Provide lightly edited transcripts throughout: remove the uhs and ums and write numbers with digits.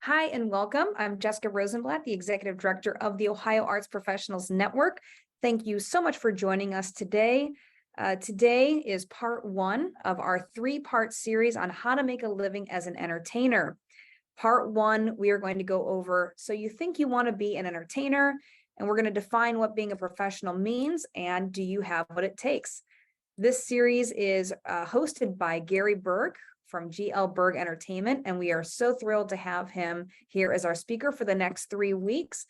Hi and welcome. I'm Jessica Rosenblatt, the Executive Director of the Ohio Arts Professionals Network. Thank you so much for joining us today. Today is part one of our three-part series on how to make a living as an entertainer. Part one, we are going to go over, so you think you want to be an entertainer, and we're going to define what being a professional means, and do you have what it takes? This series is hosted by Gary Berg from Berg Entertainment, and we are so thrilled to have him here as our speaker for the next 3 weeks.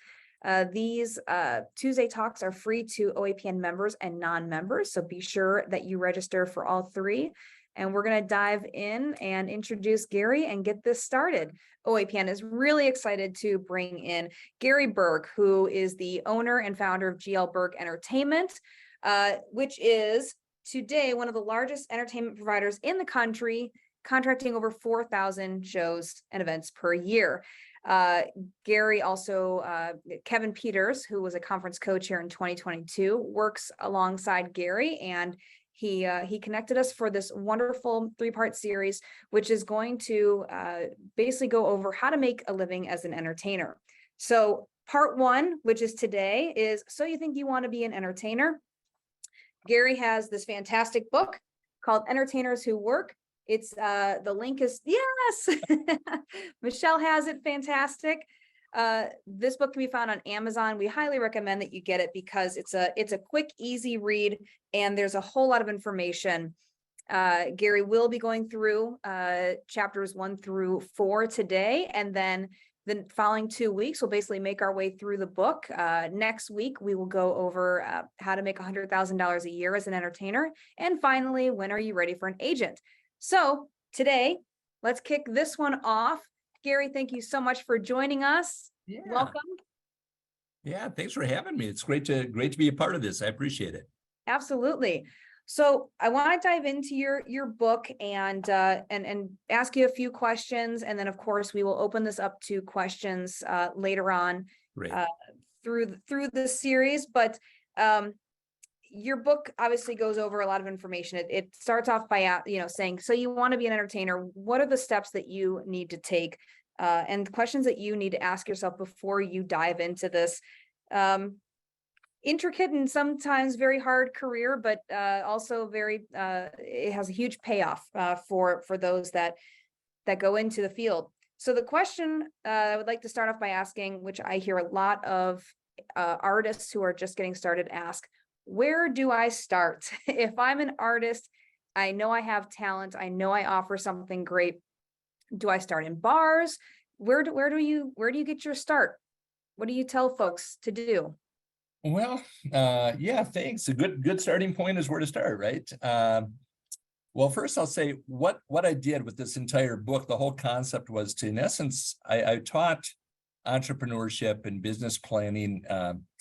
These Tuesday talks are free to OAPN members and non-members, so be sure that you register for all three. And we're going to dive in and introduce Gary and get this started. OAPN is really excited to bring in Gary Berg, who is the owner and founder of Berg Entertainment, which is today one of the largest entertainment providers in the country, contracting over 4,000 shows and events per year. Gary also, Kevin Peters, who was a conference coach here in 2022, works alongside Gary, and he connected us for this wonderful three-part series, which is going to basically go over how to make a living as an entertainer. So part one, which is today, is so you think you want to be an entertainer. Gary has this fantastic book called Entertainers Who Work. It's the link is, yes, Michelle has it, fantastic. This book can be found on Amazon. We highly recommend that you get it because it's a quick, easy read, and there's a whole lot of information. Gary will be going through chapters 1 through 4 today, and then the following 2 weeks, we'll basically make our way through the book. Next week, we will go over how to make $100,000 a year as an entertainer. And finally, when are you ready for an agent? So today, let's kick this one off. Gary, thank you so much for joining us. Yeah. Welcome. Yeah, thanks for having me. It's great to be a part of this. I appreciate it. Absolutely. So I want to dive into your book and ask you a few questions, and then of course we will open this up to questions later on through the series. But your book obviously goes over a lot of information. It starts off by saying, so you want to be an entertainer. What are the steps that you need to take, and questions that you need to ask yourself before you dive into this intricate and sometimes very hard career, but also very it has a huge payoff for those that go into the field. So the question I would like to start off by asking, which I hear a lot of artists who are just getting started ask, where do I start? If I'm an artist, I know I have talent, I know I offer something great. Do I start in bars? Where do you get your start? What do you tell folks to do? Well, yeah, thanks. A good starting point is where to start, right? Well, first I'll say what I did with this entire book. The whole concept was to, in essence, I taught entrepreneurship and business planning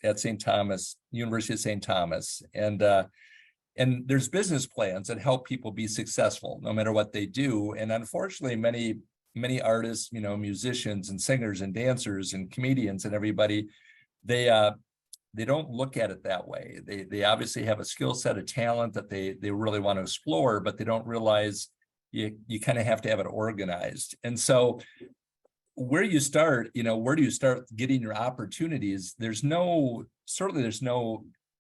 at St. Thomas, University of St. Thomas, and there's business plans that help people be successful no matter what they do. And unfortunately, many artists, musicians and singers and dancers and comedians and everybody, they don't look at it that way. They obviously have a skill set, a talent that they really want to explore, but they don't realize you kind of have to have it organized. And so where do you start getting your opportunities? There's no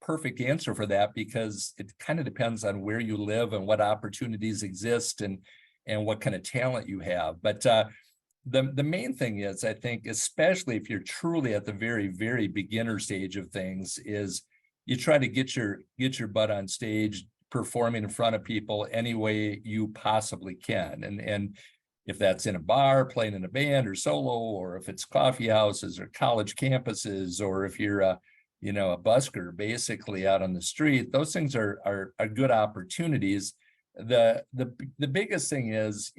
perfect answer for that, because it kind of depends on where you live and what opportunities exist and what kind of talent you have. But the main thing is, I think, especially if you're truly at the very, very beginner stage of things, is you try to get your butt on stage, performing in front of people any way you possibly can. And if that's in a bar, playing in a band or solo, or if it's coffee houses or college campuses, or if you're a busker basically out on the street, those things are good opportunities. The biggest thing is,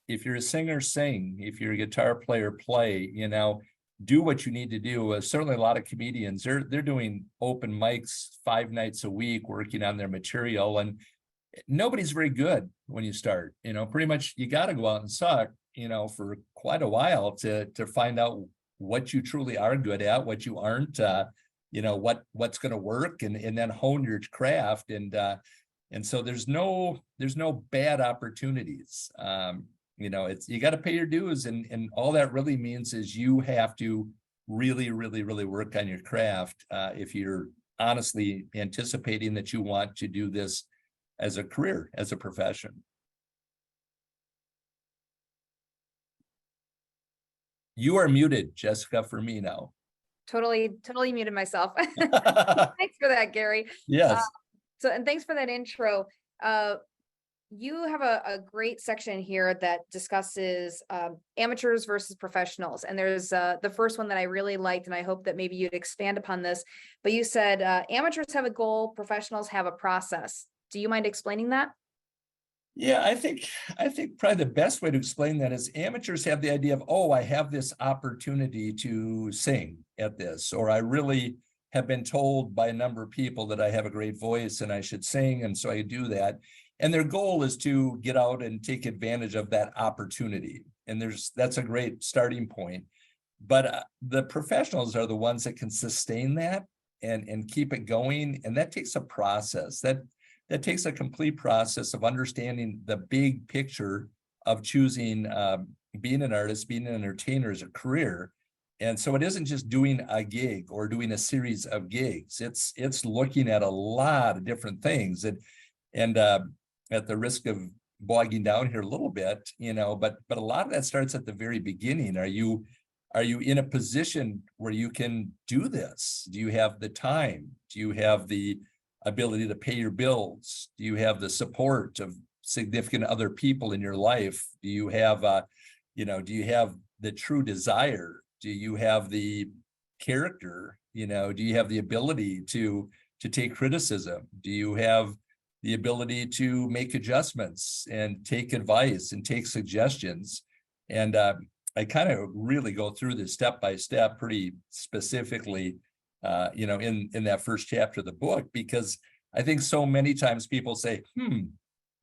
if you're a singer, sing. If you're a guitar player, play. Do what you need to do. Certainly a lot of comedians, they're doing open mics 5 nights a week, working on their material, and nobody's very good when you start. Pretty much you got to go out and suck, for quite a while to find out what you truly are good at, what you aren't, what's going to work, and then hone your craft. And so there's no bad opportunities. it's, you got to pay your dues, and all that really means is you have to really, really, really work on your craft. If you're honestly anticipating that you want to do this as a career, as a profession. You are muted, Jessica, for me now. Totally muted myself. Thanks for that, Gary. Yes. And thanks for that intro. You have a great section here that discusses amateurs versus professionals. And there's the first one that I really liked, and I hope that maybe you'd expand upon this. But you said amateurs have a goal, professionals have a process. Do you mind explaining that? Yeah, I think probably the best way to explain that is amateurs have the idea of, oh, I have this opportunity to sing at this, or I really have been told by a number of people that I have a great voice and I should sing, and so I do that. And their goal is to get out and take advantage of that opportunity. And that's a great starting point. But the professionals are the ones that can sustain that and keep it going. And that takes a process. That takes a complete process of understanding the big picture of choosing being an artist, being an entertainer as a career. And so it isn't just doing a gig or doing a series of gigs. It's looking at a lot of different things. And at the risk of bogging down here a little bit, but a lot of that starts at the very beginning. Are you in a position where you can do this? Do you have the time? Do you have the ability to pay your bills? Do you have the support of significant other people in your life? Do you have do you have the true desire? Do you have the character? Do you have the ability to take criticism? Do you have the ability to make adjustments and take advice and take suggestions? And I kind of really go through this step by step pretty specifically in that first chapter of the book, because I think so many times people say,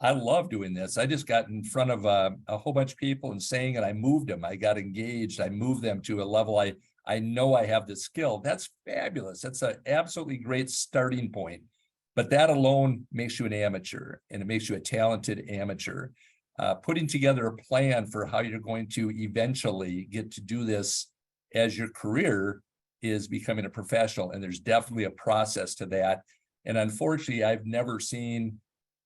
I love doing this. I just got in front of a whole bunch of people and sang, and I moved them. I got engaged. I moved them to a level I know I have the skill. That's fabulous. That's an absolutely great starting point. But that alone makes you an amateur, and it makes you a talented amateur. Putting together a plan for how you're going to eventually get to do this as your career is becoming a professional, and there's definitely a process to that. And unfortunately, I've never seen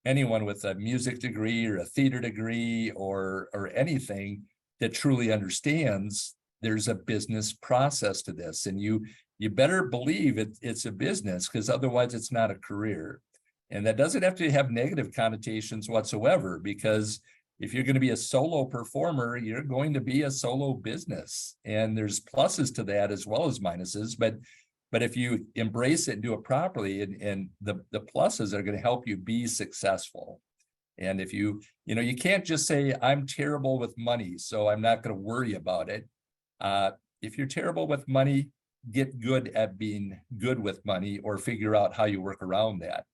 anyone with a music degree or a theater degree or anything that truly understands there's a business process to this. And you better believe it's a business, because otherwise it's not a career. And that doesn't have to have negative connotations whatsoever, because if you're going to be a solo performer, you're going to be a solo business. And there's pluses to that as well as minuses. But if you embrace it and do it properly, and the pluses are going to help you be successful. And if you can't just say, I'm terrible with money, so I'm not going to worry about it. If you're terrible with money, get good at being good with money, or figure out how you work around that.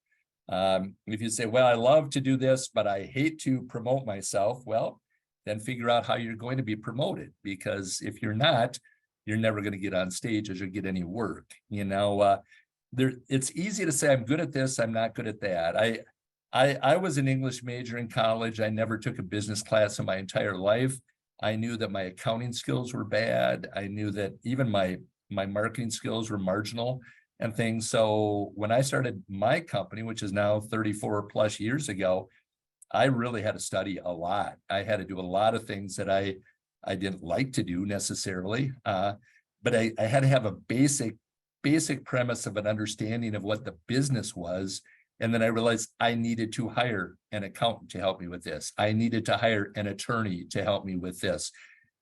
If you say, well, I love to do this, but I hate to promote myself, well, then figure out how you're going to be promoted, because if you're not, you're never going to get on stage or get any work. It's easy to say, I'm good at this, I'm not good at that. I was an English major in college. I never took a business class in my entire life. I knew that my accounting skills were bad. I knew that even my marketing skills were marginal and things. So when I started my company, which is now 34 plus years ago, I really had to study a lot. I had to do a lot of things that I didn't like to do necessarily, but I had to have a basic premise of an understanding of what the business was. And then I realized I needed to hire an accountant to help me with this. I needed to hire an attorney to help me with this.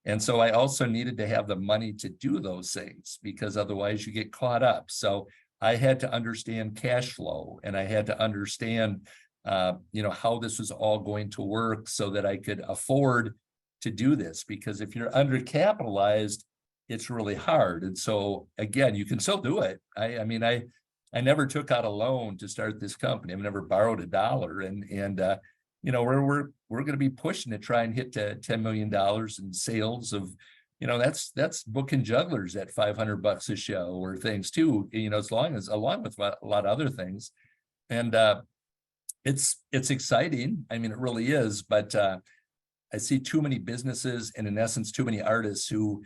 And so I also needed to have the money to do those things, because otherwise you get caught up. So I had to understand cash flow, and I had to understand, how this was all going to work so that I could afford to do this. Because if you're undercapitalized, it's really hard. And so again, you can still do it. I never took out a loan to start this company. I've never borrowed $1, and we're going to be pushing to try and hit to $10 million in sales of, that's booking jugglers at $500 a show or things too, along with a lot of other things. And it's exciting. I mean, it really is, but I see too many businesses and in essence, too many artists who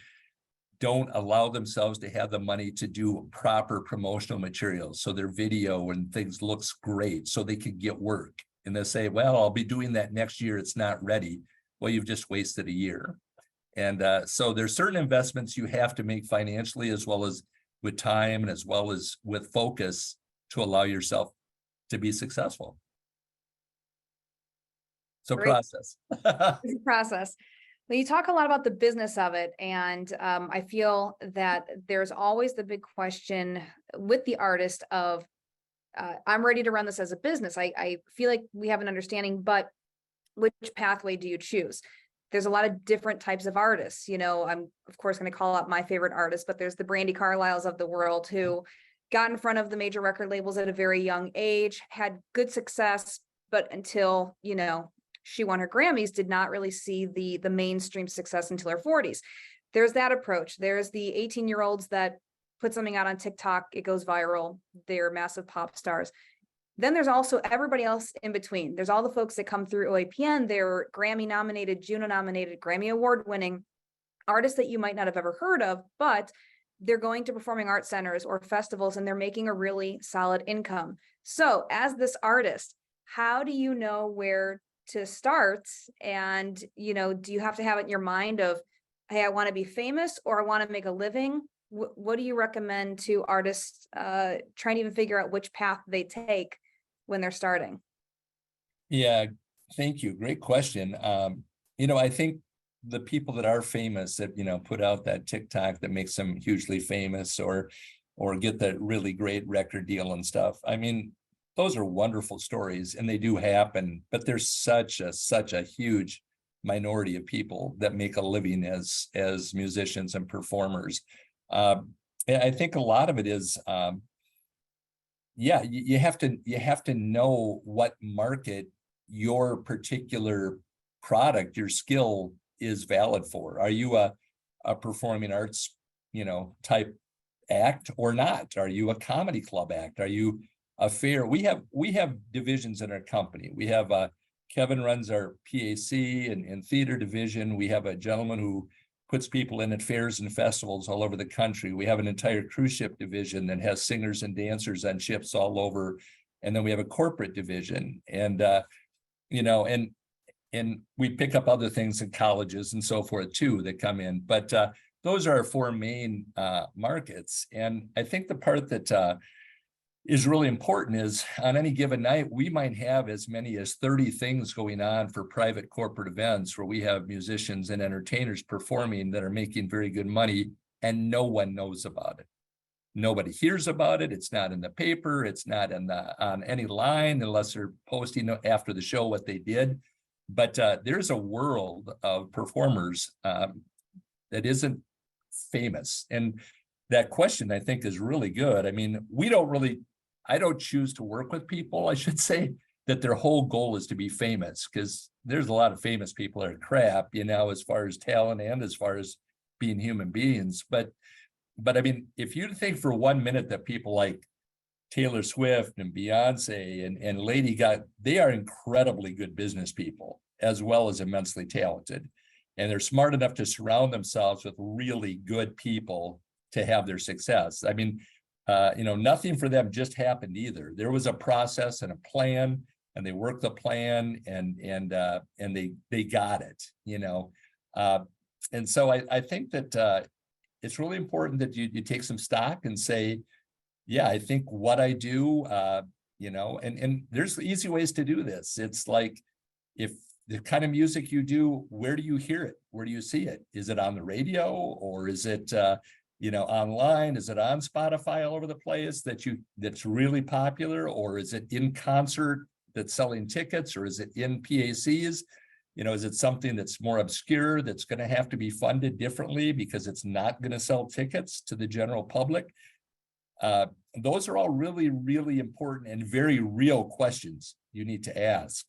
don't allow themselves to have the money to do proper promotional materials. So their video and things looks great so they can get work. And they say, well, I'll be doing that next year. It's not ready. Well, you've just wasted a year. And so there's certain investments you have to make financially, as well as with time and as well as with focus to allow yourself to be successful. So Great. process. It's a process. Well, you talk a lot about the business of it, and I feel that there's always the big question with the artist of, I'm ready to run this as a business. I feel like we have an understanding, but which pathway do you choose? There's a lot of different types of artists. You know, I'm of course going to call out my favorite artist, but there's the Brandy Carlisles of the world who got in front of the major record labels at a very young age, had good success, but until, you know, she won her Grammys, did not really see the mainstream success until her 40s. There's that approach. There's the 18-year-olds that put something out on TikTok, it goes viral, they're massive pop stars. Then there's also everybody else in between. There's all the folks that come through OAPN, they're Grammy nominated, Juno nominated, Grammy Award-winning artists that you might not have ever heard of, but they're going to performing arts centers or festivals and they're making a really solid income. So as this artist, how do you know where to start? And, you know, do you have to have it in your mind of, hey, I want to be famous or I want to make a living? What do you recommend to artists trying to even figure out which path they take when they're starting? Yeah, thank you. Great question. You know, I think the people that are famous that, you know, put out that TikTok that makes them hugely famous or get that really great record deal and stuff. I mean, those are wonderful stories and they do happen, but there's such a huge minority of people that make a living as musicians and performers. I think a lot of it is, yeah, you have to know what market your particular product, your skill is valid for. Are you a performing arts, you know, type act or not? Are you a comedy club act? Are you a fair? We have divisions in our company. We have Kevin runs our PAC and theater division. We have a gentleman who puts people in at fairs and festivals all over the country. We have an entire cruise ship division that has singers and dancers on ships all over. And then we have a corporate division. And, you know, and we pick up other things in colleges and so forth too that come in. But those are our four main markets. And I think the part that is really important is on any given night, we might have as many as 30 things going on for private corporate events where we have musicians and entertainers performing that are making very good money and no one knows about it. Nobody hears about it. It's not in the paper. It's not on any line unless they're posting after the show what they did. But there's a world of performers that isn't famous. And that question, I think, is really good. I mean, I don't choose to work with people, I should say, that their whole goal is to be famous, because there's a lot of famous people that are crap, you know, as far as talent and as far as being human beings. But I mean, if you think for 1 minute that people like Taylor Swift and Beyonce and Lady Gaga, they are incredibly good business people, as well as immensely talented. And they're smart enough to surround themselves with really good people to have their success. I mean, you know, nothing for them just happened either. There was a process and a plan, and they worked the plan, and they got it, you know. And so I think that it's really important that you take some stock and say, yeah, I think what I do, you know, and there's easy ways to do this. It's like, if the kind of music you do, where do you hear it? Where do you see it? Is it on the radio, or is it you know, online? Is it on Spotify all over the place that's really popular? Or is it in concert that's selling tickets? Or is it in PACs? You know, is it something that's more obscure that's going to have to be funded differently because it's not going to sell tickets to the general public? Those are all really, really important and very real questions you need to ask.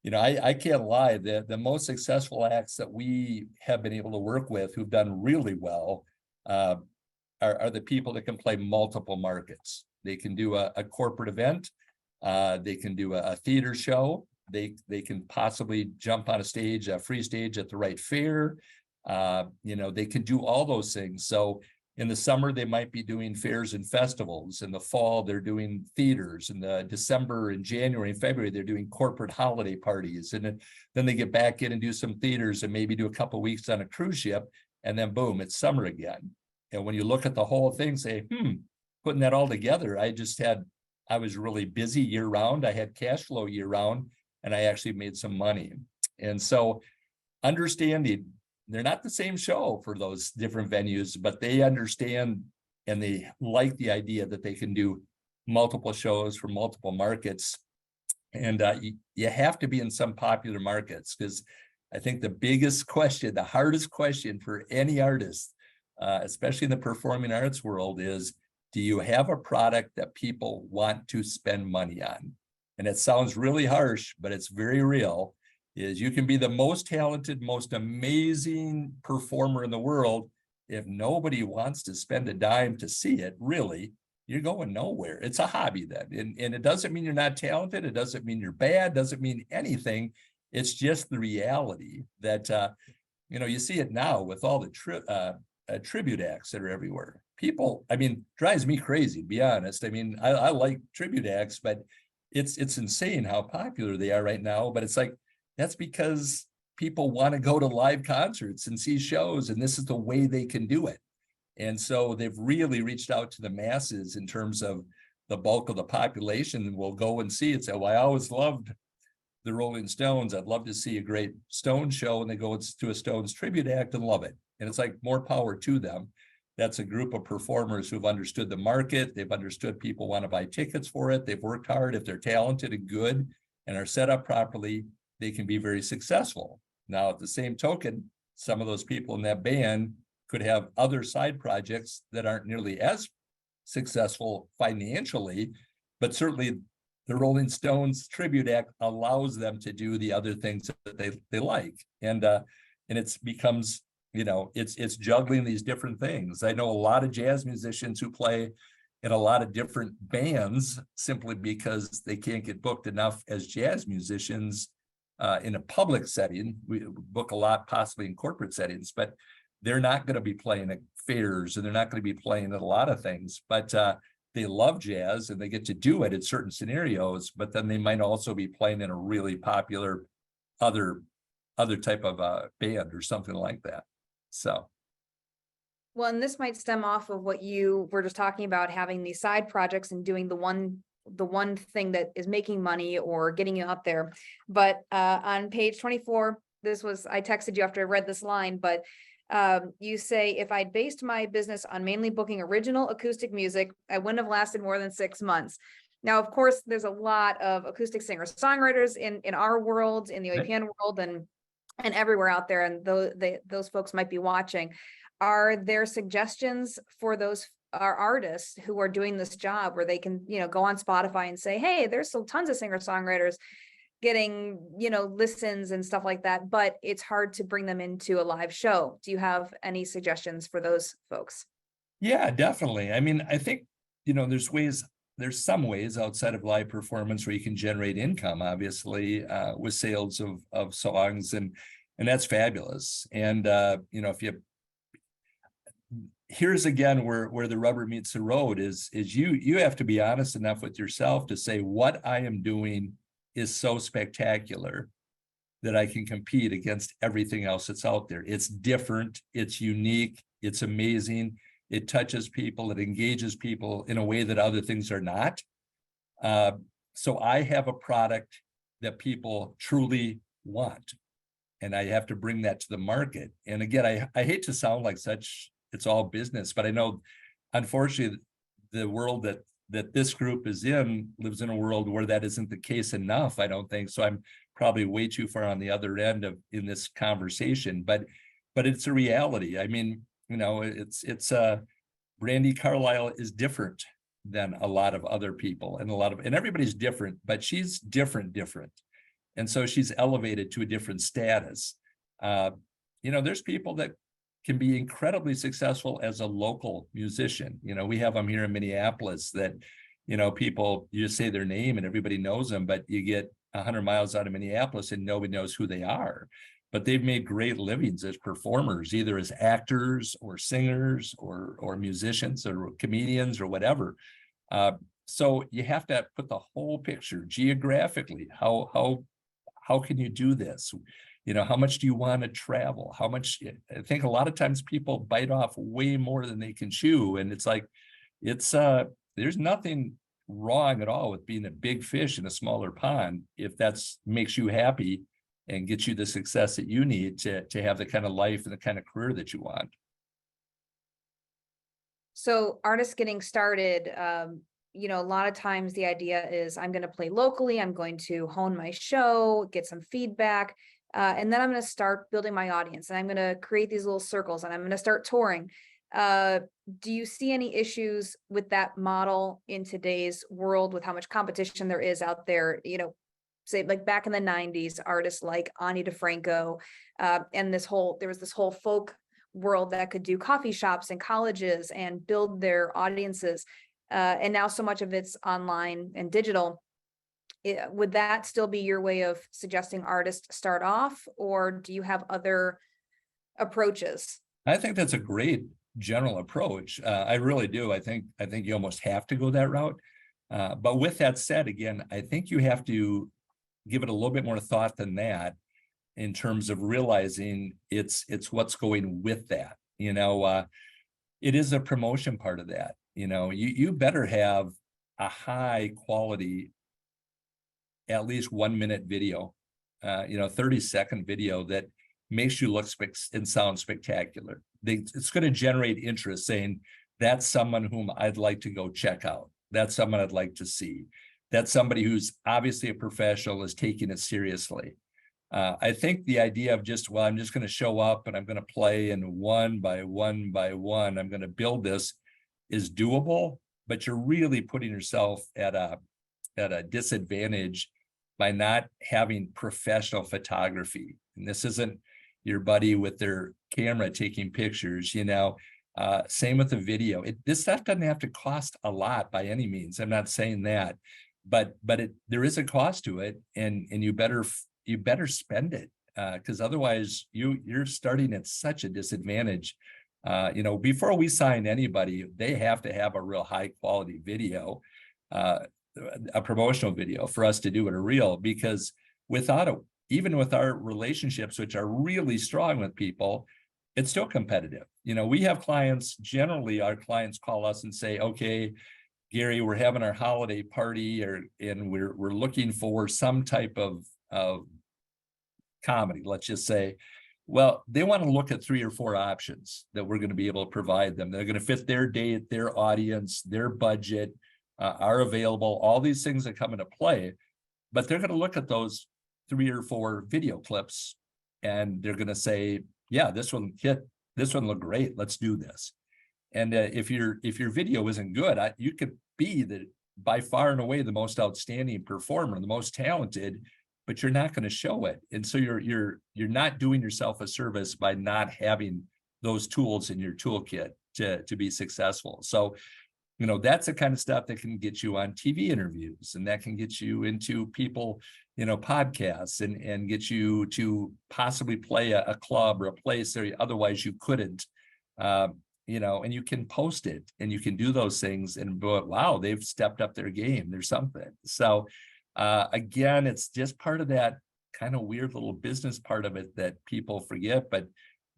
You know, I can't lie, the most successful acts that we have been able to work with who've done really well are the people that can play multiple markets. They can do a corporate event, they can do a theater show, they can possibly jump on a stage, a free stage at the right fair. They can do all those things. So in the summer, they might be doing fairs and festivals. In the fall, they're doing theaters. In the December and January and February, they're doing corporate holiday parties. And then they get back in and do some theaters and maybe do a couple of weeks on a cruise ship. And then boom, it's summer again. And when you look at the whole thing, say, putting that all together, I was really busy year round. I had cash flow year round, and I actually made some money. And so understanding, they're not the same show for those different venues, but they understand and they like the idea that they can do multiple shows for multiple markets. And you have to be in some popular markets, because I think the biggest question, the hardest question for any artist, especially in the performing arts world, is, do you have a product that people want to spend money on? And it sounds really harsh, but it's very real. Is you can be the most talented, most amazing performer in the world. If nobody wants to spend a dime to see it, really, you're going nowhere. It's a hobby then. And it doesn't mean you're not talented. It doesn't mean you're bad. Doesn't mean anything. It's just the reality that, you see it now with all the tribute acts that are everywhere. People, drives me crazy, to be honest. I like tribute acts, but it's insane how popular they are right now. But it's like, that's because people want to go to live concerts and see shows, and this is the way they can do it. And so they've really reached out to the masses in terms of the bulk of the population will go and see it. So, well, I always loved the Rolling Stones. I'd love to see a great Stones show, and they go to a Stones tribute act and love it. And it's like, more power to them. That's a group of performers who've understood the market. They've understood people want to buy tickets for it. They've worked hard. If they're talented and good and are set up properly, they can be very successful. Now, at the same token, some of those people in that band could have other side projects that aren't nearly as successful financially, but certainly the Rolling Stones tribute act allows them to do the other things that they like. And it becomes, it's juggling these different things. I know a lot of jazz musicians who play in a lot of different bands simply because they can't get booked enough as jazz musicians in a public setting. We book a lot, possibly in corporate settings, but they're not going to be playing at fairs, and they're not going to be playing at a lot of things, but they love jazz and they get to do it in certain scenarios, but then they might also be playing in a really popular other type of band or something like that. So. Well, and this might stem off of what you were just talking about, having these side projects and doing the one thing that is making money or getting you up there. But on page 24, I texted you after I read this line, but you say, if I'd based my business on mainly booking original acoustic music, I wouldn't have lasted more than 6 months. Now, of course, there's a lot of acoustic singer-songwriters in our world, in the OAPN world, and everywhere out there, and those folks might be watching. Are there suggestions for those artists who are doing this job where they can, go on Spotify and say, hey, there's still tons of singer-songwriters getting, listens and stuff like that, but it's hard to bring them into a live show? Do you have any suggestions for those folks? Yeah, definitely. I think, there's some ways outside of live performance where you can generate income, obviously, with sales of songs, and that's fabulous. And, here's again where the rubber meets the road is you have to be honest enough with yourself to say, what I am doing is so spectacular that I can compete against everything else that's out there. It's different, it's unique, it's amazing, it touches people, it engages people in a way that other things are not. So I have a product that people truly want, and I have to bring that to the market. And again, I hate to sound like it's all business, but I know, unfortunately, the world that this group is in lives in a world where that isn't the case enough, I don't think. So I'm probably way too far on the other end in this conversation, but it's a reality. It's Brandy Carlisle is different than a lot of other people, and everybody's different, but she's different. And so she's elevated to a different status. There's people that can be incredibly successful as a local musician. We have them here in Minneapolis that, people, you just say their name and everybody knows them, but you get 100 miles out of Minneapolis and nobody knows who they are. But they've made great livings as performers, either as actors or singers or musicians or comedians or whatever. So you have to put the whole picture geographically. How can you do this? You know, how much do you want to travel? How much? I think a lot of times people bite off way more than they can chew, and it's like there's nothing wrong at all with being a big fish in a smaller pond if that's makes you happy and gets you the success that you need to have the kind of life and the kind of career that you want. So artists getting started, you know, a lot of times the idea is I'm going to play locally, I'm going to hone my show, get some feedback, and then I'm going to start building my audience, and I'm going to create these little circles, and I'm going to start touring. Do you see any issues with that model in today's world with how much competition there is out there? You know, say like back in the 90s, artists like Ani DeFranco, and there was this whole folk world that could do coffee shops and colleges and build their audiences. And now so much of it's online and digital. Would that still be your way of suggesting artists start off, or do you have other approaches? I think that's a great general approach. I really do. I think you almost have to go that route. But with that said, again, I think you have to give it a little bit more thought than that in terms of realizing it's what's going with that. You know, it is a promotion part of that. You know, you better have a high quality, at least 1 minute video, 30-second video that makes you look and sound spectacular. It's going to generate interest, saying that's someone whom I'd like to go check out. That's someone I'd like to see. That's somebody who's obviously a professional, is taking it seriously. I think the idea of I'm just going to show up and I'm going to play, and one by one by one, I'm going to build this, is doable, but you're really putting yourself at a disadvantage by not having professional photography. And this isn't your buddy with their camera taking pictures, you know. Same with the video. This stuff doesn't have to cost a lot by any means. I'm not saying that, but there is a cost to it, and you better spend it, because otherwise you're starting at such a disadvantage. Before we sign anybody, they have to have a real high quality video, a promotional video, for us to do it a reel, because even with our relationships, which are really strong with people, it's still competitive. You know, we have clients, generally our clients call us and say, okay, Gary, we're having our holiday party, and we're looking for some type of comedy, let's just say. Well, they want to look at 3 or 4 options that we're going to be able to provide them. They're going to fit their date, their audience, their budget, are available, all these things that come into play. But they're going to look at those 3 or 4 video clips, and they're going to say, yeah, this one looked great, let's do this. And if your video isn't good, you could be by far and away the most outstanding performer, the most talented, but you're not going to show it. And so you're not doing yourself a service by not having those tools in your toolkit to be successful. So, you know, that's the kind of stuff that can get you on TV interviews, and that can get you into people, podcasts, and get you to possibly play a club or a place that otherwise you couldn't. And you can post it, and you can do those things, and wow, they've stepped up their game. There's something. So again, it's just part of that kind of weird little business part of it that people forget, but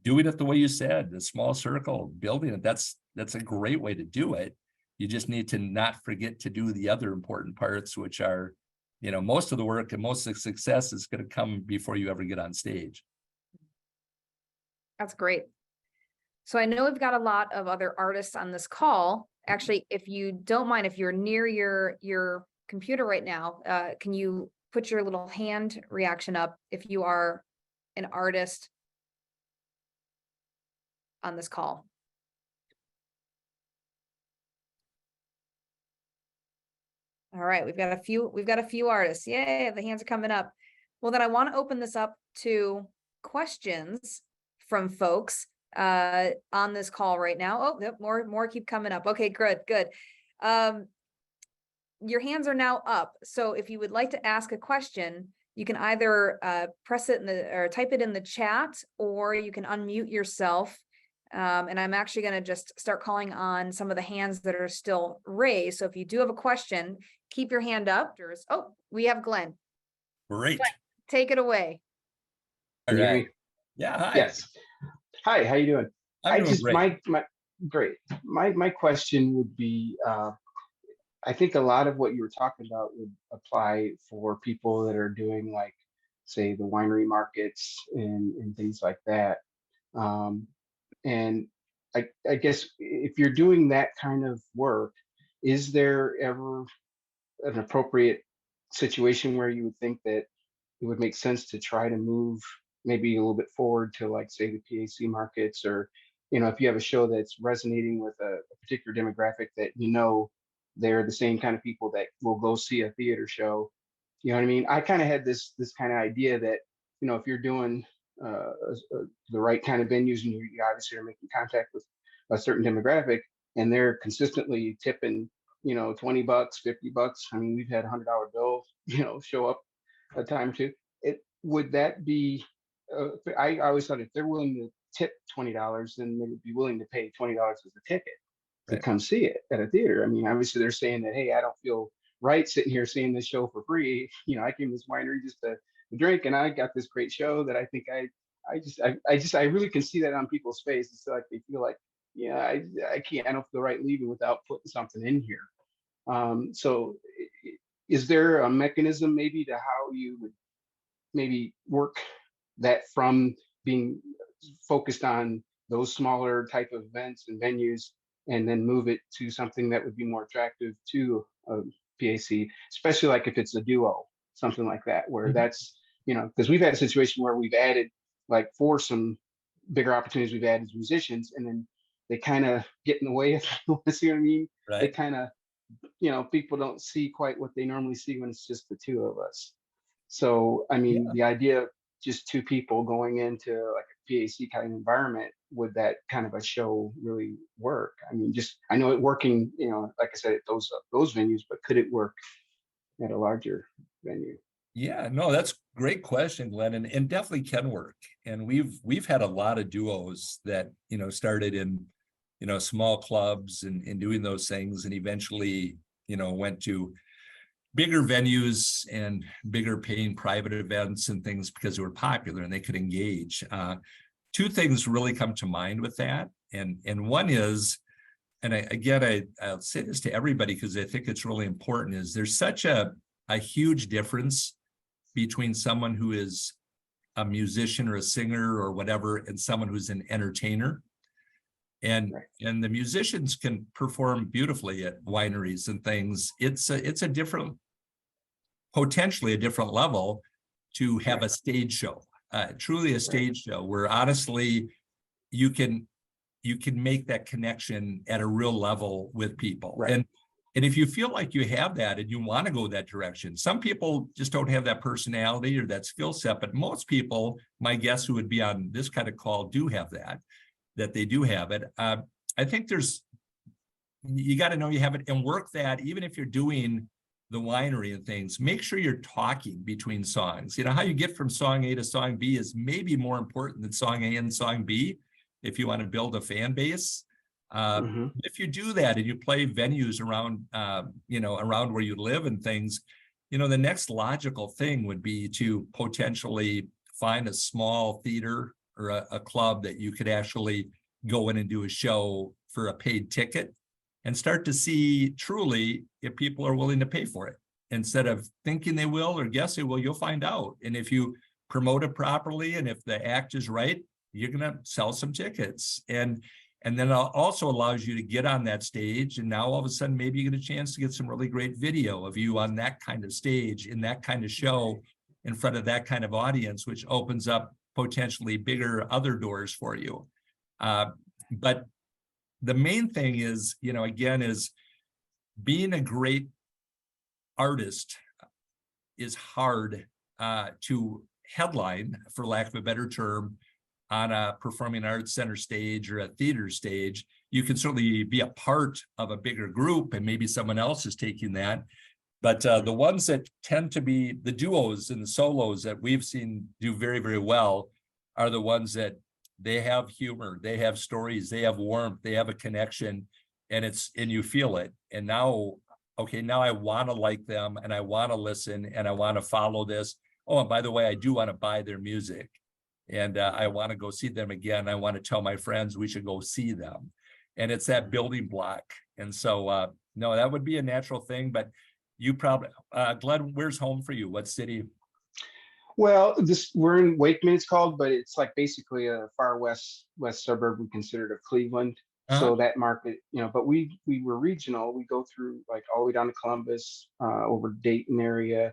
doing it the way you said, the small circle, building it, that's a great way to do it. You just need to not forget to do the other important parts, which are, most of the work and most of the success is going to come before you ever get on stage. That's great. So I know we've got a lot of other artists on this call. Actually, if you don't mind, if you're near your computer right now, can you put your little hand reaction up if you are an artist on this call? All right, we've got a few artists. Yay, the hands are coming up. Well, then I want to open this up to questions from folks on this call right now. Oh, more keep coming up. Okay, good. your hands are now up. So if you would like to ask a question, you can either press it in the or type it in the chat, or you can unmute yourself. And I'm actually going to just start calling on some of the hands that are still raised. So if you do have a question, keep your hand up. Oh, we have Glenn. Great. Glenn, take it away. All Can you hear right. me? Yeah. Hi. Yes. Hi, how you doing? I'm doing great. my great. My question would be, I think a lot of what you were talking about would apply for people that are doing, like, say, the winery markets and things like that. And I guess if you're doing that kind of work, is there ever an appropriate situation where you would think that it would make sense to try to move maybe a little bit forward to, like, say, the PAC markets, or, if you have a show that's resonating with a particular demographic that they're the same kind of people that will go see a theater show. You know what I mean? I kind of had this kind of idea that, if you're doing the right kind of venues, and you obviously are making contact with a certain demographic, and they're consistently tipping, $20, $50. I mean, we've had $100 bill, show up a time or two. Would that be? I always thought if they're willing to tip $20, then they would be willing to pay $20 as a ticket to Right. come see it at a theater. I mean, obviously they're saying that, hey, I don't feel right sitting here seeing this show for free. I came to this winery just to drink, and I got this great show that I think I really can see that on people's faces. So like they feel like, yeah, I don't feel right leaving without putting something in here. So is there a mechanism maybe to how you would maybe work that from being focused on those smaller type of events and venues, and then move it to something that would be more attractive to a PAC, especially like if it's a duo, something like that, where that's, because we've had a situation where we've added, like, for some bigger opportunities, we've added musicians, and then they kind of get in the way, if you want to see what I mean. Right. They kind of, people don't see quite what they normally see when it's just the two of us. So, I mean, Yeah. the idea of just two people going into like a PAC kind of environment, would that kind of a show really work? I mean, I know it working, like I said, at those venues, but could it work at a larger venue? Yeah, no, that's a great question, Glenn, and definitely can work. And we've had a lot of duos that, started in, small clubs and doing those things, and eventually, went to bigger venues and bigger paying private events and things because they were popular and they could engage. Two things really come to mind with that. And one is, and I'll say this to everybody because I think it's really important, is there's such a huge difference between someone who is a musician or a singer or whatever and someone who's an entertainer. And the musicians can perform beautifully at wineries and things. It's a different, potentially a different level to have a stage show, truly a stage show where honestly you can make that connection at a real level with people. Right. And if you feel like you have that and you want to go that direction, some people just don't have that personality or that skill set, but most people, my guess, who would be on this kind of call do have that they do have it. I think you got to know you have it and work that. Even if you're doing the winery and things, make sure you're talking between songs. How you get from song A to song B is maybe more important than song A and song B if you want to build a fan base. If you do that and you play venues around, around where you live and things, the next logical thing would be to potentially find a small theater or a club that you could actually go in and do a show for a paid ticket and start to see truly if people are willing to pay for it. Instead of thinking they will or guess they will, you'll find out. And if you promote it properly and if the act is right, you're going to sell some tickets. And then it also allows you to get on that stage. And now all of a sudden, maybe you get a chance to get some really great video of you on that kind of stage, in that kind of show, in front of that kind of audience, which opens up potentially bigger other doors for you. But the main thing is, again, is being a great artist is hard to headline, for lack of a better term, on a performing arts center stage or a theater stage. You can certainly be a part of a bigger group and maybe someone else is taking that. But the ones that tend to be the duos and the solos that we've seen do very, very well are the ones that they have humor, they have stories, they have warmth, they have a connection, and you feel it. And now, okay, now I want to like them and I want to listen and I want to follow this. Oh, and by the way, I do want to buy their music and I want to go see them again. I want to tell my friends we should go see them. And it's that building block. And so, no, that would be a natural thing, but you probably, Glenn, where's home for you? What city? Well, we're in Wakeman, it's called, but it's like basically a far west suburb we considered of Cleveland. Uh-huh. So that market, but we were regional. We go through like all the way down to Columbus, over Dayton area.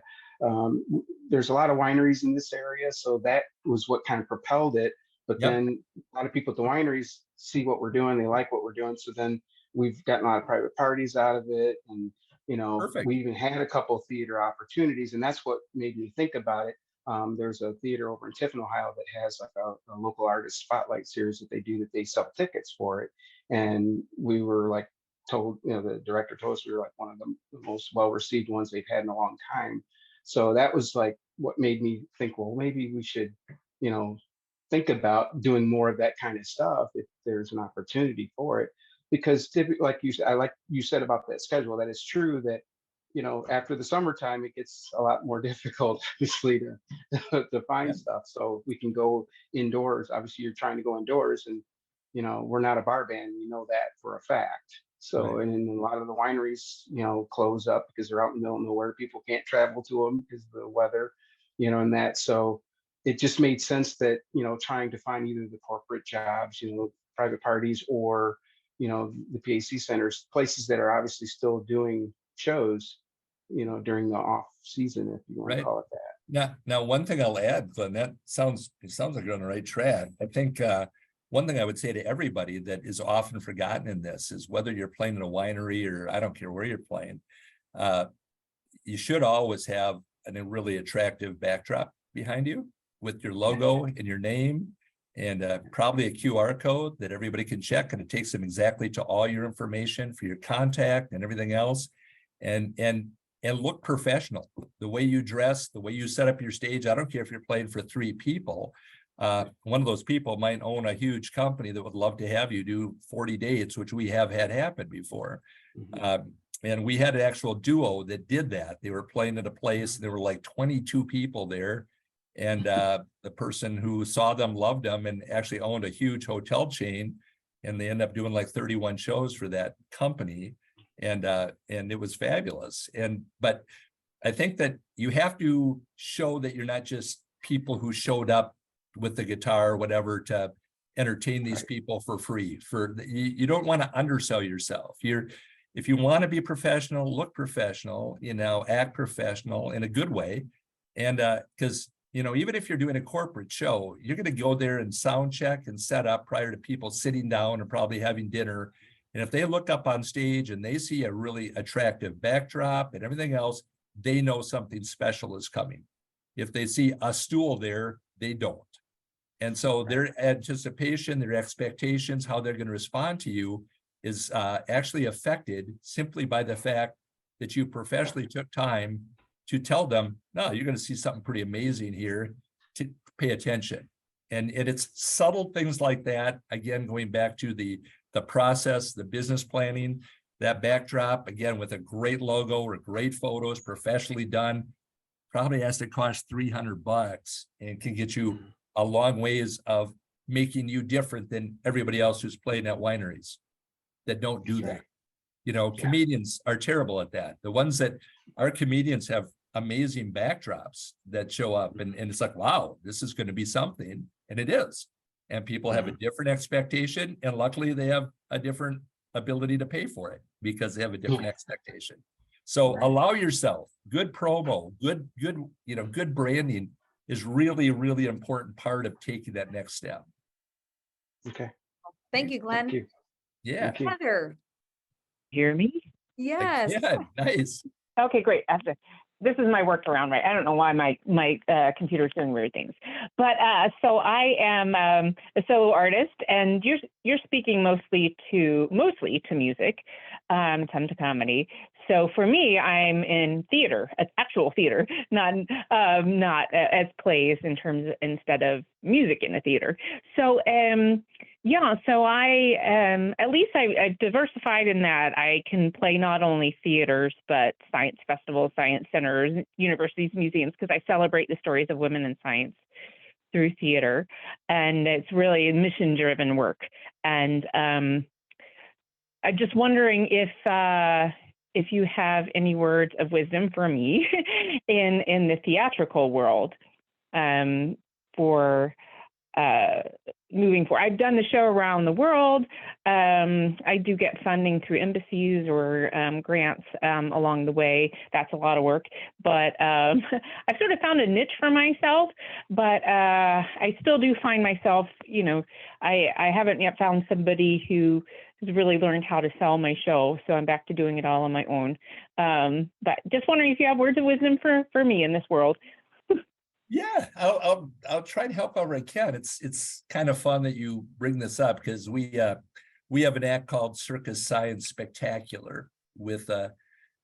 There's a lot of wineries in this area, so that was what kind of propelled it. But Yep. then a lot of people at the wineries see what we're doing, they like what we're doing. So then we've gotten a lot of private parties out of it, and Perfect. we even had a couple of theater opportunities, and that's what made me think about it. There's a theater over in Tiffin, Ohio that has like a local artist spotlight series that they sell tickets for it. And we were like told, the director told us we were like one of the most well-received ones they've had in a long time. So that was like what made me think, well, maybe we should, think about doing more of that kind of stuff if there's an opportunity for it. Because typically, like you said about that schedule, that is true that after the summertime, it gets a lot more difficult, obviously, to find stuff. So we can go indoors. Obviously, you're trying to go indoors, and we're not a bar band. We know that for a fact. So, Right. and a lot of the wineries, close up because they're out in the middle of nowhere. People can't travel to them because of the weather, and that. So it just made sense that trying to find either the corporate jobs, private parties, or the PAC centers, places that are obviously still doing shows during the off season, if you want Right. to call it that. Now, one thing I'll add, Glenn, it sounds like you're on the right track. I think one thing I would say to everybody that is often forgotten in this is whether you're playing in a winery or I don't care where you're playing, you should always have a really attractive backdrop behind you with your logo and your name, and probably a QR code that everybody can check, and it takes them exactly to all your information for your contact and everything else. And look professional. The way you dress, the way you set up your stage. I don't care if you're playing for 3 people. One of those people might own a huge company that would love to have you do 40 dates, which we have had happen before. Mhm. And we had an actual duo that did that. They were playing at a place, and there were like 22 people there. And the person who saw them loved them and actually owned a huge hotel chain. And they ended up doing like 31 shows for that company. And it was fabulous. But I think that you have to show that you're not just people who showed up with the guitar or whatever to entertain these people for free. You don't want to undersell yourself. If you want to be professional, look professional, act professional in a good way. And because even if you're doing a corporate show, you're going to go there and sound check and set up prior to people sitting down and probably having dinner. And if they look up on stage and they see a really attractive backdrop and everything else, they know something special is coming. If they see a stool there, they don't. And so their anticipation, their expectations, how they're going to respond to you is actually affected simply by the fact that you professionally took time to tell them, no, you're going to see something pretty amazing here, to pay attention. And it's subtle things like that. Again, going back to the process, the business planning, that backdrop, again, with a great logo or great photos, professionally done, probably has to cost $300 and can get you a long ways of making you different than everybody else who's playing at wineries that don't do that. Comedians are terrible at that. The ones that our comedians have amazing backdrops that show up, and it's like, wow, this is going to be something. And it is. And people have a different expectation, and luckily they have a different ability to pay for it because they have a different expectation. So allow yourself good promo, good branding is really, really important part of taking that next step. Okay. Thank you, Glenn. Thank you. Yeah. Thank you. Heather. Hear me? Yes. Yeah, nice. Okay, great. This is my workaround, right? I don't know why my computer's doing weird things, but so I am a solo artist, and you're speaking mostly to music. some to comedy. So for me, I'm in theater, actual theater, not as plays in terms instead of music in a theater. So so I at least I diversified in that I can play not only theaters but science festivals, science centers, universities, museums, because I celebrate the stories of women in science through theater, and it's really mission-driven work. And I'm just wondering if you have any words of wisdom for me in the theatrical world for moving forward. I've done the show around the world. I do get funding through embassies or grants along the way. That's a lot of work, but I've sort of found a niche for myself, but I still do find myself, I haven't yet found somebody who has really learned how to sell my show. So I'm back to doing it all on my own. But just wondering if you have words of wisdom for me in this world. Yeah, I'll try to help however I can. It's kind of fun that you bring this up because we have an act called Circus Science Spectacular with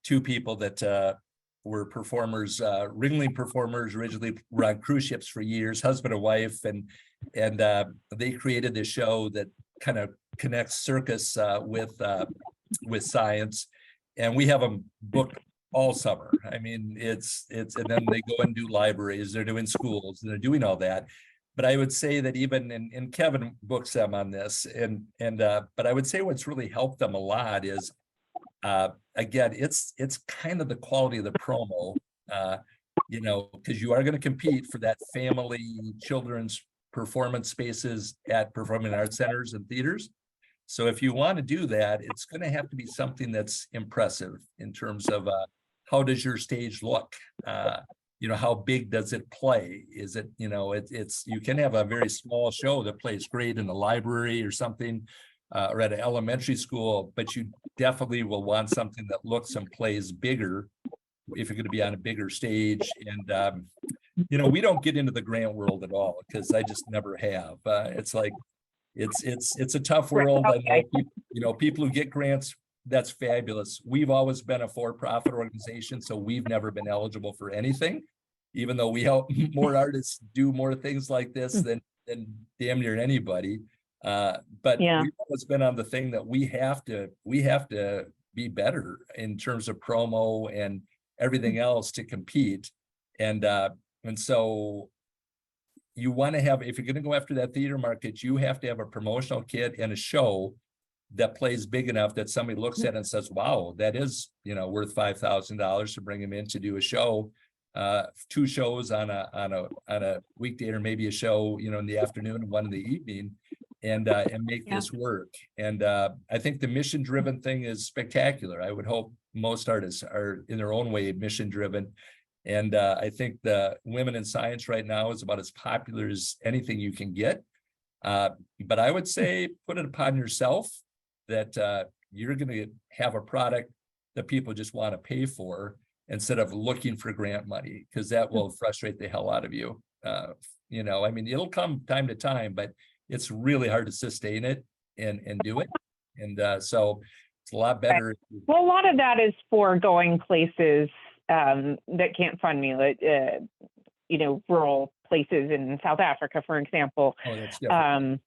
two people that were performers, ringling performers, originally were on cruise ships for years, husband and wife, and they created this show that kind of connects circus with science, and we have them booked all summer. I mean, it's and then they go and do libraries, they're doing schools, and they're doing all that. But I would say that even and Kevin books them on this, but I would say what's really helped them a lot is again, it's kind of the quality of the promo, because you are going to compete for that family children's performance spaces at performing arts centers and theaters. So if you want to do that, it's going to have to be something that's impressive in terms of how does your stage look? How big does it play? Is it, it's you can have a very small show that plays great in a library or something, or at an elementary school, but you definitely will want something that looks and plays bigger if you're going to be on a bigger stage. And we don't get into the grant world at all because I just never have. It's like it's a tough world. I know people who get grants, that's fabulous. We've always been a for-profit organization, so we've never been eligible for anything, even though we help more artists do more things like this than damn near anybody. But we've always been on the thing that we have to be better in terms of promo and everything else to compete. And so you want to have, if you're going to go after that theater market, you have to have a promotional kit and a show that plays big enough that somebody looks at it and says, wow, that is, worth $5,000 to bring him in to do a show, 2 shows on a weekday, or maybe a show, in the afternoon and one in the evening, and make this work. And I think the mission driven thing is spectacular. I would hope most artists are in their own way mission driven. And I think the women in science right now is about as popular as anything you can get. But I would say put it upon yourself that you're going to have a product that people just want to pay for instead of looking for grant money, because that will frustrate the hell out of you. I mean, it'll come time to time, but it's really hard to sustain it and do it. And so it's a lot better. Well, a lot of that is for going places that can't fund me, like, rural places in South Africa, for example. Oh, that's different.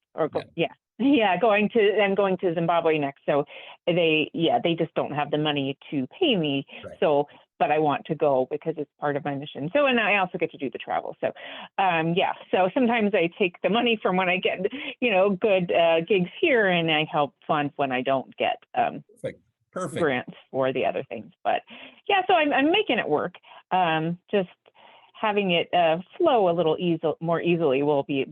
Going to Zimbabwe next. So they just don't have the money to pay me. Right. So, but I want to go because it's part of my mission. So, and I also get to do the travel. So, so sometimes I take the money from when I get, good gigs here, and I help fund when I don't get Perfect. grants for the other things. But so I'm making it work. Just having it flow a little more easily will be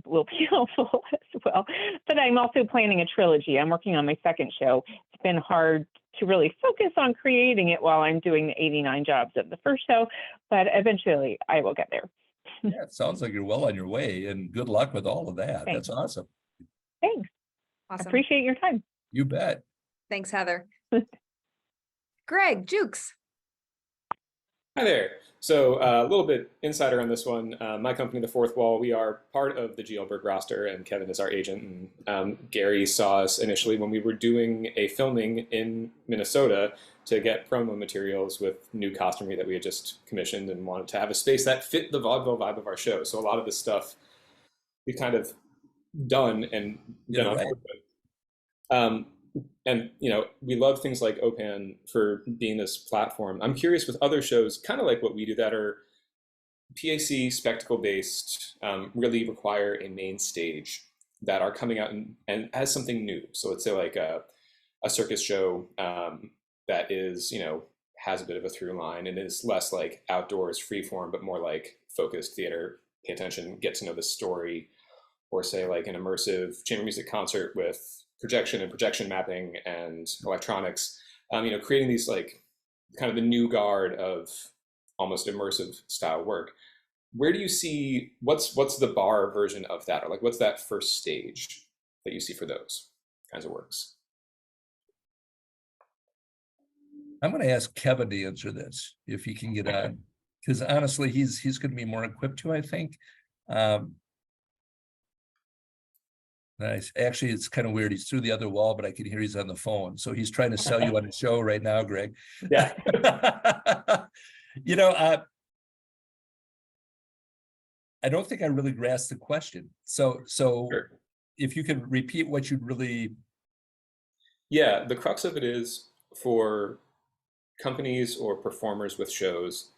helpful as well. But I'm also planning a trilogy. I'm working on my second show. It's been hard to really focus on creating it while I'm doing the 89 jobs of the first show, but eventually I will get there. Yeah, it sounds like you're well on your way, and good luck with all of that. Thanks. That's awesome. Thanks. Awesome. Appreciate your time. You bet. Thanks, Heather. Greg, Jukes. Hi there. So a little bit insider on this one. My company, The Fourth Wall, we are part of the GL Berg roster, and Kevin is our agent. And Gary saw us initially when we were doing a filming in Minnesota to get promo materials with new costumery that we had just commissioned, and wanted to have a space that fit the vaudeville vibe of our show. So a lot of this stuff we've kind of done and been on right. board with. Um, and we love things like OPAN for being this platform. I'm curious with other shows, kind of like what we do, that are PAC spectacle based, really require a main stage, that are coming out and as something new. So let's say like a circus show that is, has a bit of a through line and is less like outdoors freeform, but more like focused theater, pay attention, get to know the story. Or say like an immersive chamber music concert with projection and projection mapping and electronics, creating these like kind of the new guard of almost immersive style work. Where do you see, what's the bar version of that, or like what's that first stage that you see for those kinds of works? I'm going to ask Kevin to answer this if he can get on, because honestly, he's going to be more equipped to, I think. Nice. Actually, it's kind of weird. He's through the other wall, but I can hear he's on the phone. So he's trying to sell you on the show right now, Greg. Yeah. I don't think I really grasped the question. So Sure. If you can repeat what you'd really. Yeah, the crux of it is for companies or performers with shows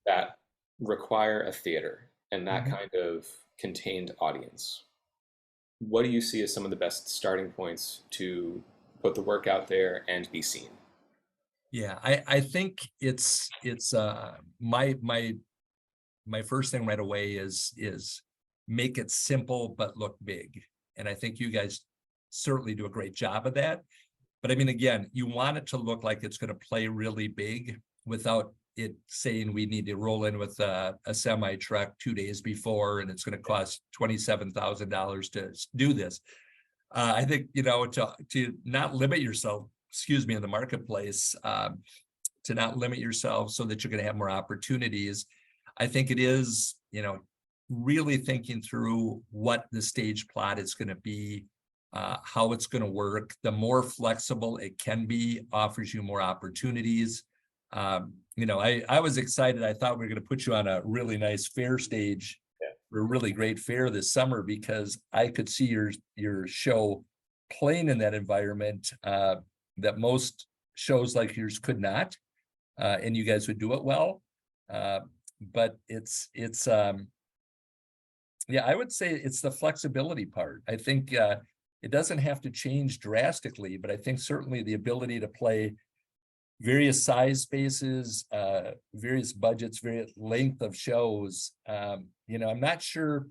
that require a theater and that kind of contained audience. What do you see as some of the best starting points to put the work out there and be seen? Yeah, I think it's my first thing right away is make it simple but look big. And I think you guys certainly do a great job of that. But I mean, again, you want it to look like it's going to play really big without it saying we need to roll in with a semi truck 2 days before and it's going to cost $27,000 to do this. I think, to not limit yourself, in the marketplace, to not limit yourself so that you're going to have more opportunities. I think it is, really thinking through what the stage plot is going to be, how it's going to work. The more flexible it can be offers you more opportunities. I was excited. I thought we were going to put you on a really nice fair stage, a really great fair this summer, because I could see your show playing in that environment that most shows like yours could not, and you guys would do it well. But it's I would say it's the flexibility part. I think it doesn't have to change drastically, but I think certainly the ability to play various size spaces, various budgets, various length of shows. I'm not sure.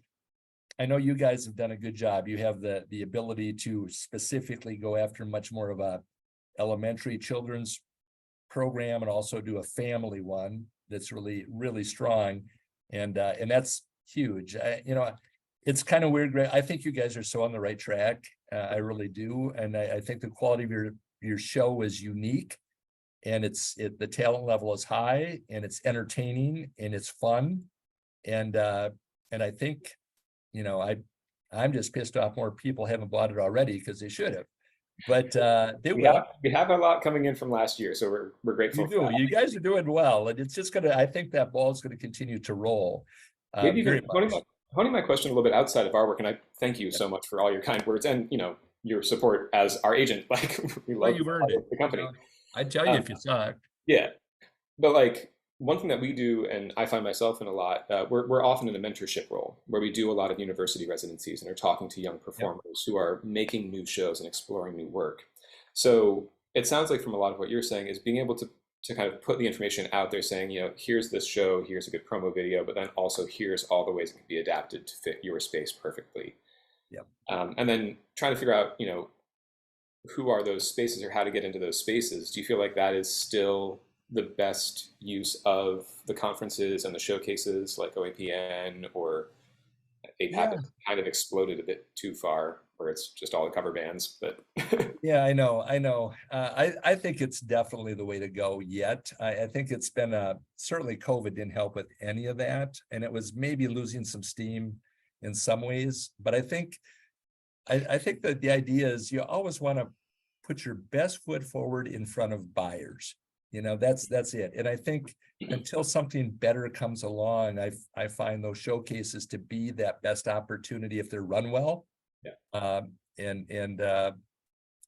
I know you guys have done a good job. You have the ability to specifically go after much more of a elementary children's program and also do a family one that's really, really strong. And that's huge. It's kind of weird, Greg. I think you guys are so on the right track. I really do. And I think the quality of your show is unique. And the talent level is high, and it's entertaining, and it's fun, and I think, I'm just pissed off more people haven't bought it already because they should have, but they will. We have a lot coming in from last year, so we're grateful. You do. You guys are doing well, and it's just I think that ball is going to continue to roll. Maybe even honing my question a little bit outside of our work, and I thank you so much for all your kind words and your support as our agent. Like we love you've earned it. The company. I'd tell you if you suck. Yeah, but like one thing that we do, and I find myself in a lot, we're often in a mentorship role where we do a lot of university residencies and are talking to young performers who are making new shows and exploring new work. So it sounds like from a lot of what you're saying is being able to kind of put the information out there saying, here's this show, here's a good promo video, but then also here's all the ways it can be adapted to fit your space perfectly. Yep. And then trying to figure out, who are those spaces or how to get into those spaces. Do you feel like that is still the best use of the conferences and the showcases like OAPN or APAP kind of exploded a bit too far where it's just all the cover bands, but Yeah, I know. I think it's definitely the way to go yet. I think it's been certainly COVID didn't help with any of that. And it was maybe losing some steam in some ways. But I think that the idea is you always want to put your best foot forward in front of buyers. That's it. And I think until something better comes along, I find those showcases to be that best opportunity if they're run well. Yeah.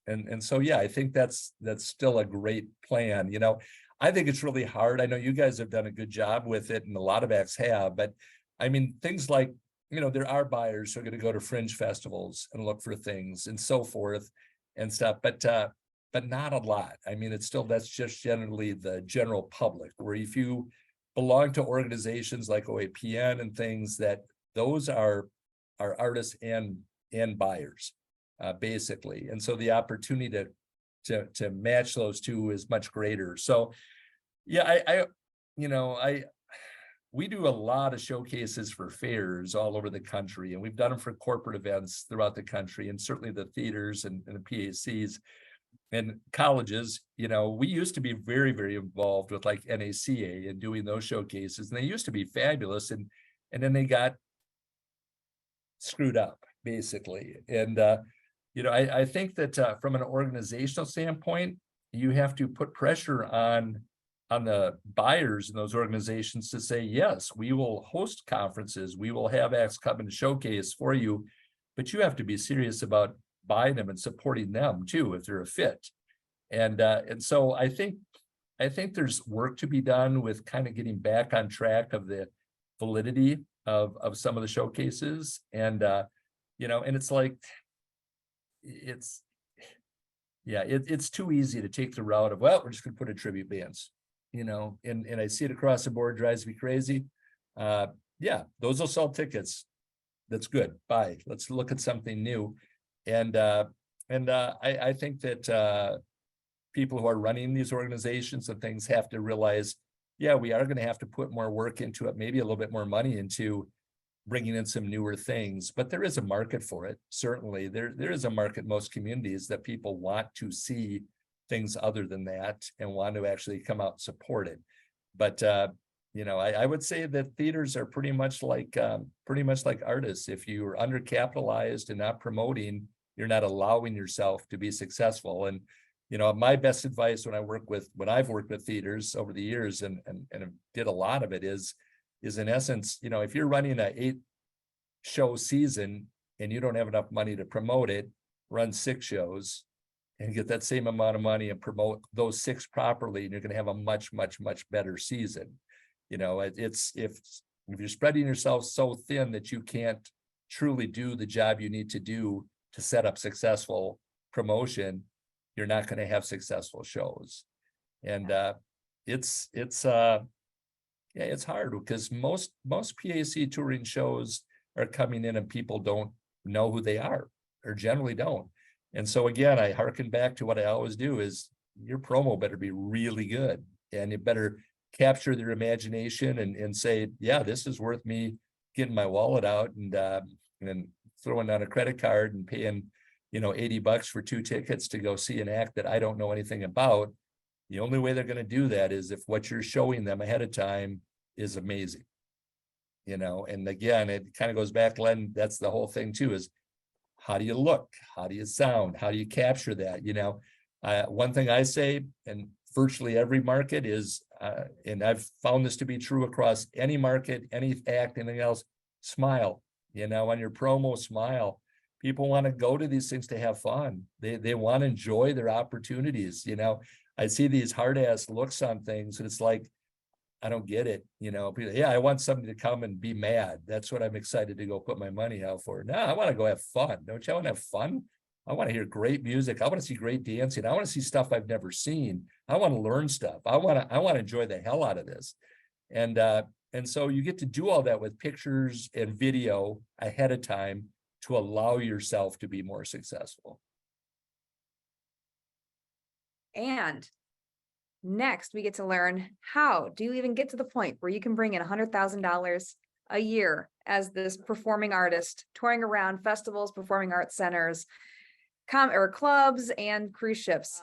And so, yeah, I think that's still a great plan. I think it's really hard. I know you guys have done a good job with it and a lot of acts have, but I mean, things like, there are buyers who are going to go to fringe festivals and look for things and so forth and stuff, but not a lot. I mean, that's just generally the general public, where if you belong to organizations like OAPN and things, that those are artists and buyers. Basically. And so the opportunity to match those two is much greater. So yeah, we do a lot of showcases for fairs all over the country, and we've done them for corporate events throughout the country, and certainly the theaters and the PACs and colleges. We used to be very, very involved with like NACA and doing those showcases, and they used to be fabulous, and then they got screwed up basically. And I think that from an organizational standpoint, you have to put pressure on the buyers in those organizations to say, yes, we will host conferences, we will have acts come and showcase for you, but you have to be serious about buying them and supporting them too if they're a fit. And so I think there's work to be done with kind of getting back on track of the validity of some of the showcases. And and it's like, it's too easy to take the route of, well, we're just going to put in tribute bands, and I see it across the board, drives me crazy. Yeah, those will sell tickets. That's good. Bye. Let's look at something new. And I think that people who are running these organizations and things have to realize, yeah, we are going to have to put more work into it, maybe a little bit more money into bringing in some newer things, but there is a market for it. Certainly there is a market in most communities that people want to see things other than that and want to actually come out and support it. But I would say that theaters are pretty much like artists. If you are undercapitalized and not promoting, you're not allowing yourself to be successful. And my best advice when I've worked with theaters over the years and did a lot of it is in essence, if you're running an 8-show season and you don't have enough money to promote it, run 6 shows and get that same amount of money and promote those 6 properly, and you're going to have a much, much, much better season. It's if you're spreading yourself so thin that you can't truly do the job you need to do to set up successful promotion, you're not going to have successful shows. And it's hard because most PAC touring shows are coming in and people don't know who they are, or generally don't. And so again, I hearken back to what I always do is your promo better be really good, and it better capture their imagination and say, yeah, this is worth me getting my wallet out and throwing down a credit card and paying, $80 for 2 tickets to go see an act that I don't know anything about. The only way they're going to do that is if what you're showing them ahead of time is amazing, and again, it kind of goes back, Len, that's the whole thing too, is how do you look? How do you sound? How do you capture that? One thing I say, and virtually every market is, and I've found this to be true across any market, any act, anything else, smile, on your promo, smile. People want to go to these things to have fun. They want to enjoy their opportunities. I see these hard ass looks on things and it's like, I don't get it. Yeah, I want somebody to come and be mad. That's what I'm excited to go put my money out for. No, I want to go have fun. Don't you want to have fun? I want to hear great music. I want to see great dancing. I want to see stuff I've never seen. I want to learn stuff. I want to enjoy the hell out of this. And so you get to do all that with pictures and video ahead of time to allow yourself to be more successful. And next, we get to learn, how do you even get to the point where you can bring in $100,000 a year as this performing artist, touring around festivals, performing arts centers, or clubs and cruise ships.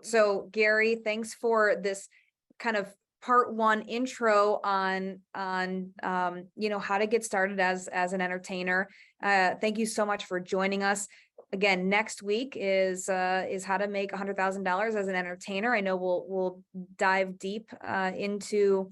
So Gary, thanks for this kind of part one intro on how to get started as an entertainer. Thank you so much for joining us. Again, next week is how to make $100,000 as an entertainer. I know we'll dive deep into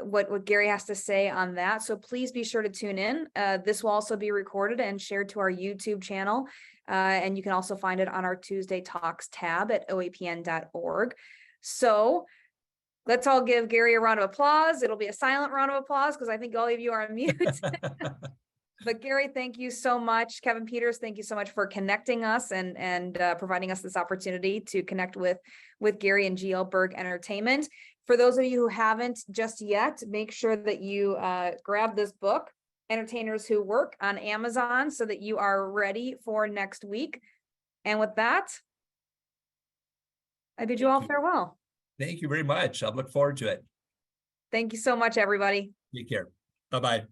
what Gary has to say on that. So please be sure to tune in. This will also be recorded and shared to our YouTube channel. And you can also find it on our Tuesday Talks tab at oapn.org. So let's all give Gary a round of applause. It'll be a silent round of applause because I think all of you are on mute. But Gary, thank you so much. Kevin Peters, thank you so much for connecting us and providing us this opportunity to connect with Gary and GL Berg Entertainment. For those of you who haven't just yet, make sure that you grab this book, Entertainers Who Work, on Amazon so that you are ready for next week. And with that, I bid you all farewell. Thank you very much. I look forward to it. Thank you so much, everybody. Take care. Bye-bye.